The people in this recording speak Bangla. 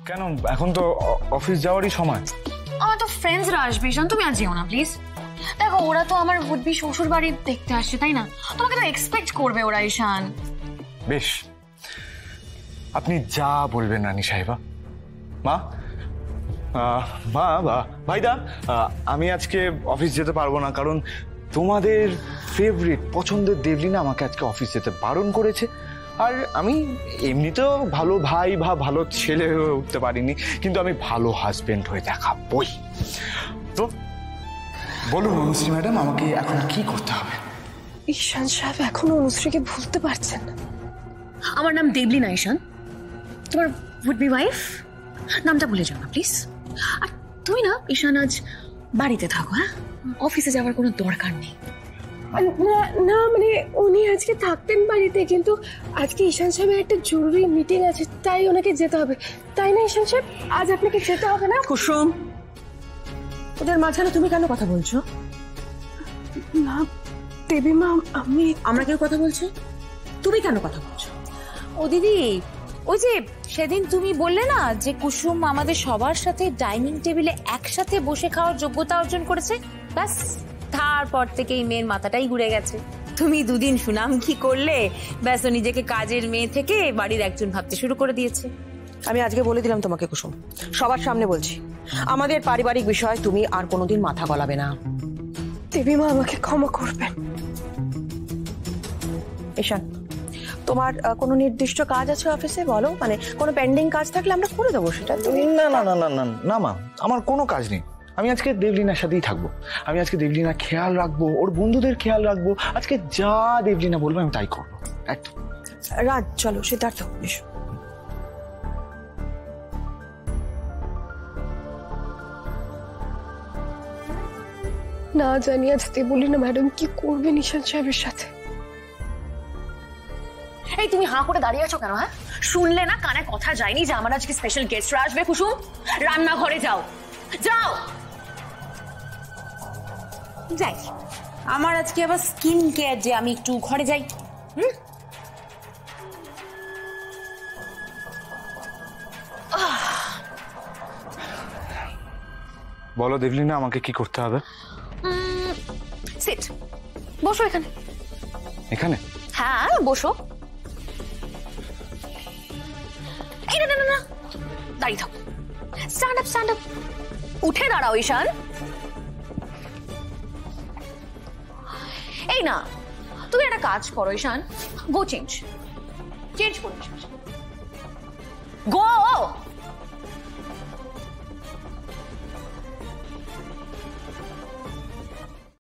কেন এখন তো অফিস যাওয়ারই সময়। আমার তো ফ্রেন্ডসরা আসবে ঈশান, তুমি আর যেও না প্লিজ। দেখো ওরা তো আমার উডবি শ্বশুর বাড়ি দেখতে আসছে, তাই না? তোমাকে তো এক্সপেক্ট করবে ওরা ঈশান। বেশ, আপনি যা বলবেন রানী সাহেবা। মা ভাইদা, আমি আজকে অফিস যেতে পারবো না, কারণ তোমাদের ফেভারিট পছন্দের দেবলিনা আমাকে আজকে অফিস যেতে বারণ করেছে। আর আমি এমনিতেও ভালো ভাই বা ভালো ছেলে হয়ে উঠতে পারিনি, কিন্তু আমি ভালো হাজবেন্ড হয়ে দেখাবই। তো বলুন অনুশ্রী ম্যাডাম, আমাকে এখন কি করতে হবে? ঈশান সাহেব এখনো অনুশ্রীকে ভুলতে পারছেন না। আমার নাম দেবলিনা ঈশান, তোমার উড বি ওয়াইফ। নামটা ভুলে যাও না প্লিজ। আর তুমি না ঈশান আজ বাড়িতে থাকো, হ্যাঁ? অফিসে যাওয়ার কোনো দরকার নেই। না মানে উনি আজকে থাকতেন বাড়িতে, কিন্তু আজকে ঈশান সাহেবের একটা জরুরি মিটিং আছে, তাই ওনাকে যেতে হবে। তাই না ঈশান সাহেব? আজ আপনাকে যেতে হবে না? কুসুম, ওদের মাঝখানে তুমি কেন কথা বলছো? না দেবী মা, আমরা কেউ কথা বলছি? তুমি কেন কথা বলছো? ও দিদি, ওই যে সেদিন তুমি বললে না যে কুসুম আমাদের সবার সাথে ডাইনিং টেবিলে একসাথে বসে খাওয়ার যোগ্যতা অর্জন করেছে, ব্যাস তারপর থেকে এই মেয়ের মাথাটাই ঘুরে গেছে। তুমি দুদিন সুনাম কি করলে, ব্যাস ও নিজেকে কাজের মেয়ে থেকে বাড়ির একজন ভাবতে শুরু করে দিয়েছে। আমি আজকে বলে দিলাম তোমাকে কুসুম, সবার সামনে বলছি, আমাদের পারিবারিক বিষয় তুমি আর কোনোদিন মাথা গলাবে না। দেবী মা আমাকে ক্ষমা করবেন। ঈশান, তোমার কোনো নির্দিষ্ট কাজ আছে অফিসে? বলো, মানে কোনো পেন্ডিং কাজ থাকলে আমরা করে দেবো সেটা। না না না না না না মা, আমার কোনো কাজ নেই। আমি আজকে দেবলিনার সাথেই থাকবো। আমি আজকে দেবলিনার খেয়াল রাখবো, ওর বন্ধুদের খেয়াল রাখবো। আজকে যা দেবলিনা বলবো আমি তাই করবো, একদম। রাজ, চলো সিদ্ধার্থ এসো। না জানি আজ দেবলীনা ম্যাডাম কি করবেন ঈশান সাহেবের সাথে। এই তুমি হাঁ করে দাঁড়িয়ে আছো কেন? হ্যাঁ, শুনলে না কানে কথা যায়নি যে আমার আজকে স্পেশাল গেস্টরা আসবে? কুসুম, রান্নাঘরে যাও, যাও। যাই, আমার আজকে আবার স্কিন কেয়ার ডে, আমি একটু ঘরে যাই। বলো দেবলিনা, আমাকে কি করতে হবে? সিট, বসো এখানে। এখানে? হ্যাঁ বসো। এই না না না, দাঁড়িয়ে থাকো। Stand up, stand up. উঠে দাঁড়াও ঈশান। এই না, তুমি একটা কাজ করো ঈশান, গো চেঞ্জ, চেঞ্জ করো গো।